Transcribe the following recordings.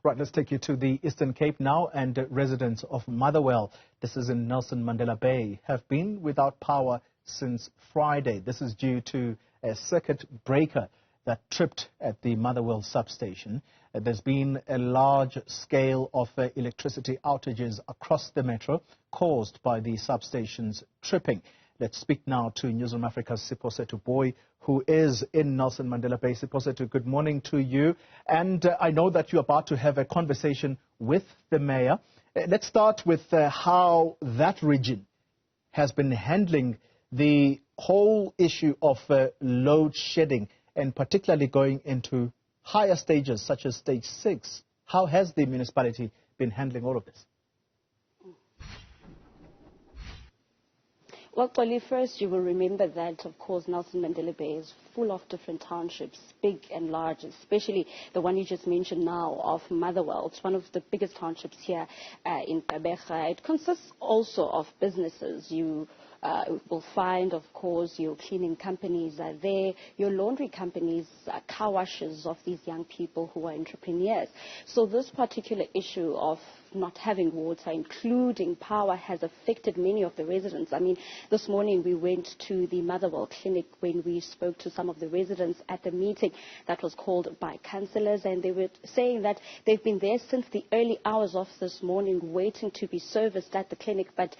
Right, let's take you to the Eastern Cape now, and residents of Motherwell, this is in Nelson Mandela Bay, have been without power since Friday. This is due to a circuit breaker that tripped at the Motherwell Substation. There's been a large scale of electricity outages across the metro caused by the substation's tripping. Let's speak now to Newzroom Afrika's Siphosethu Booi, who is in Nelson Mandela Bay. Siphosethu, good morning to you. And I know that you're about to have a conversation with the mayor. Let's start with how that region has been handling the whole issue of load shedding, and particularly going into higher stages such as stage 6. How has the municipality been handling all of this? Well, Booi, first you will remember that, of course, Nelson Mandela Bay is full of different townships, big and large, especially the one you just mentioned now of Motherwell. It's one of the biggest townships here in Gqeberha. It consists also of businesses. You will find, of course, your cleaning companies are there, your laundry companies, car washes of these young people who are entrepreneurs. So this particular issue of not having water, including power, has affected many of the residents. I mean, this morning we went to the Motherwell clinic when we spoke to some of the residents at the meeting that was called by councillors, and they were saying that they've been there since the early hours of this morning waiting to be serviced at the clinic, but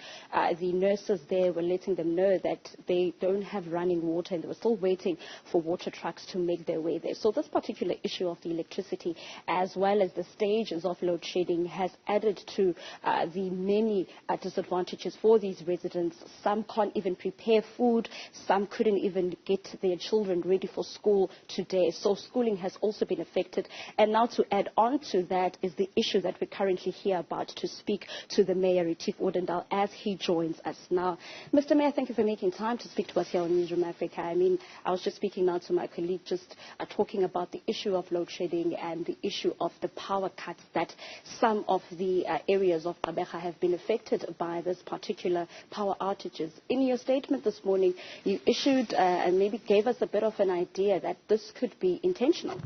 the nurses there were letting them know that they don't have running water, and they were still waiting for water trucks to make their way there. So this particular issue of the electricity, as well as the stages of load shedding, has added to the many disadvantages for these residents. Some can't even prepare food, some couldn't even get their children ready for school today. So schooling has also been affected. And now to add on to that is the issue that we're currently here about to speak to the Mayor, Retief Odendaal, as he joins us now. Mr. Mayor, thank you for making time to speak to us here on Newzroom Afrika. I mean, I was just speaking now to my colleague, just talking about the issue of load shedding and the issue of the power cuts that some of the areas of Gqeberha have been affected by this particular power outages. In your statement this morning, you issued and maybe gave us a bit of an idea that this could be intentional.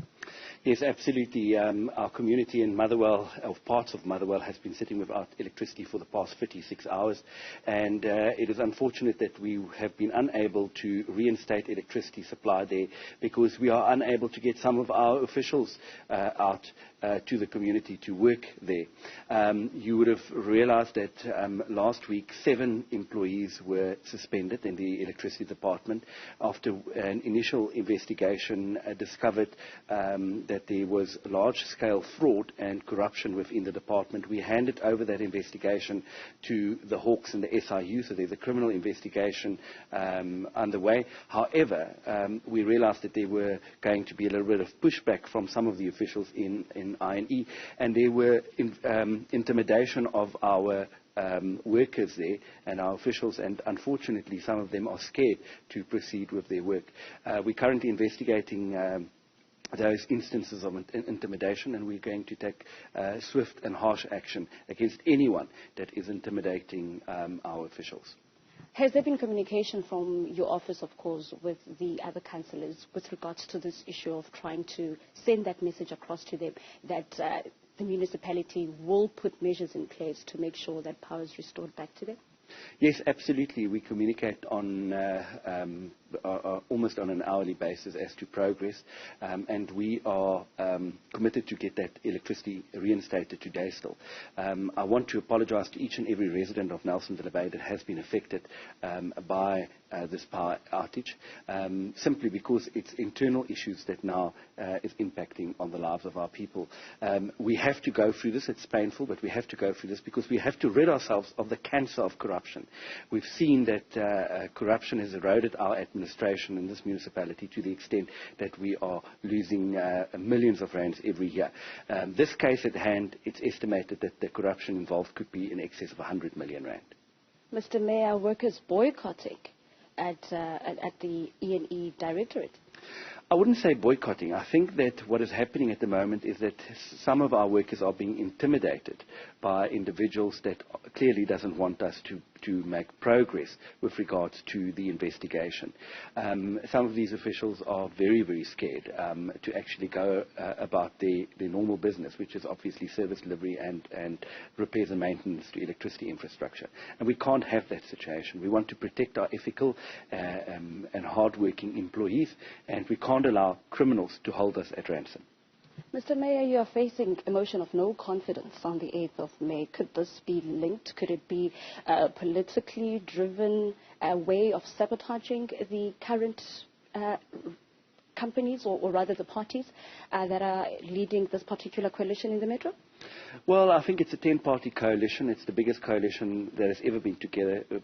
Yes, absolutely. Our community in Motherwell, or parts of Motherwell, has been sitting without electricity for the past 56 hours. And it is unfortunate that we have been unable to reinstate electricity supply there because we are unable to get some of our officials out to the community to work there. You would have realized that last week 7 employees were suspended in the electricity department after an initial investigation discovered that there was large-scale fraud and corruption within the department. We handed over that investigation to the Hawks and the SIU, so there's a criminal investigation underway. However, we realized that there were going to be a little bit of pushback from some of the officials in INE, and there were intimidation of our workers there and our officials, and unfortunately some of them are scared to proceed with their work. We're currently investigating those instances of intimidation, and we're going to take swift and harsh action against anyone that is intimidating our officials. Has there been communication from your office, of course, with the other councillors with regards to this issue of trying to send that message across to them that the municipality will put measures in place to make sure that power is restored back to them? Yes, absolutely. We communicate on almost on an hourly basis as to progress, and we are committed to get that electricity reinstated today still. I want to apologize to each and every resident of Nelson Mandela Bay that has been affected by this power outage, simply because it's internal issues that now is impacting on the lives of our people. We have to go through this. It's painful, but we have to go through this because we have to rid ourselves of the cancer of corruption. We've seen that corruption has eroded our administration in this municipality to the extent that we are losing millions of rands every year. This case at hand, it's estimated that the corruption involved could be in excess of 100 million rand. Mr. Mayor, workers boycotting at the E&E Directorate? I wouldn't say boycotting. I think that what is happening at the moment is that some of our workers are being intimidated by individuals that clearly doesn't want us to to make progress with regards to the investigation. Some of these officials are very, very scared to actually go about their normal business, which is obviously service delivery and repairs and maintenance to electricity infrastructure. And we can't have that situation. We want to protect our ethical and hard-working employees, and we can't allow criminals to hold us at ransom. Mr. Mayor, you are facing a motion of no confidence on the 8th of May. Could this be linked? Could it be a politically driven way of sabotaging the current companies, or rather the parties that are leading this particular coalition in the Metro? Well, I think it's a 10-party coalition. It's the biggest coalition that has ever been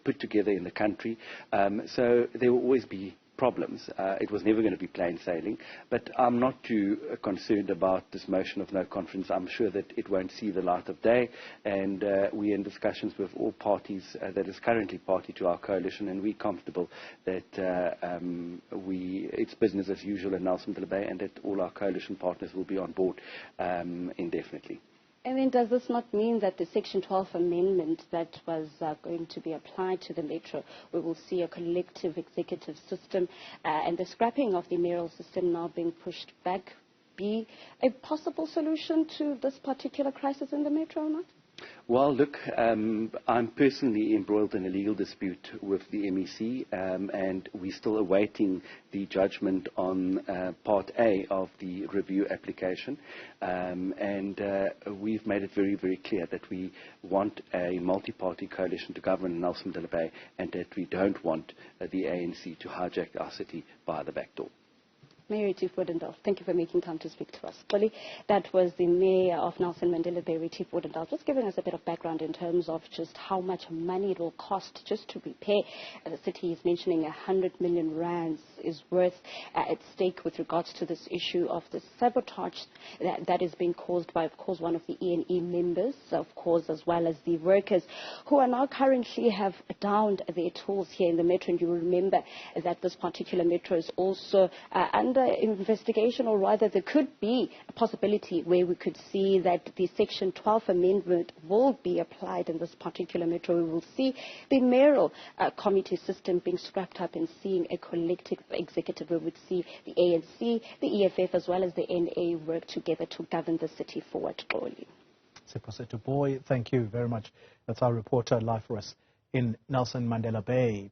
put together in the country. So there will always be problems. It was never going to be plain sailing. But I'm not too concerned about this motion of no confidence. I'm sure that it won't see the light of day. And we're in discussions with all parties that is currently party to our coalition. And we're comfortable that it's business as usual in Nelson Mandela Bay, and that all our coalition partners will be on board indefinitely. And then does this not mean that the Section 12 amendment that was going to be applied to the Metro, we will see a collective executive system and the scrapping of the mayoral system now being pushed back, be a possible solution to this particular crisis in the Metro or not? Well, look, I'm personally embroiled in a legal dispute with the MEC, and we're still awaiting the judgment on Part A of the review application. We've made it very, very clear that we want a multi-party coalition to govern Nelson Mandela Bay, and that we don't want the ANC to hijack our city by the back door. Mayor Siphosethu, thank you for making time to speak to us. Booi, that was the Mayor of Nelson Mandela Bay, Siphosethu, just giving us a bit of background in terms of just how much money it will cost just to repair. The city is mentioning 100 million rands is worth at stake with regards to this issue of the sabotage that is being caused by, of course, one of the E&E members, of course, as well as the workers who are now currently have downed their tools here in the Metro. And you will remember that this particular Metro is also under investigation, or rather there could be a possibility where we could see that the Section 12 amendment will be applied in this particular Metro. We will see the mayoral committee system being scrapped up and seeing a collective executive. We would see the ANC, the EFF, as well as the NA work together to govern the city forward. Siphosethu, Booi, thank you very much. That's our reporter live for us in Nelson Mandela Bay.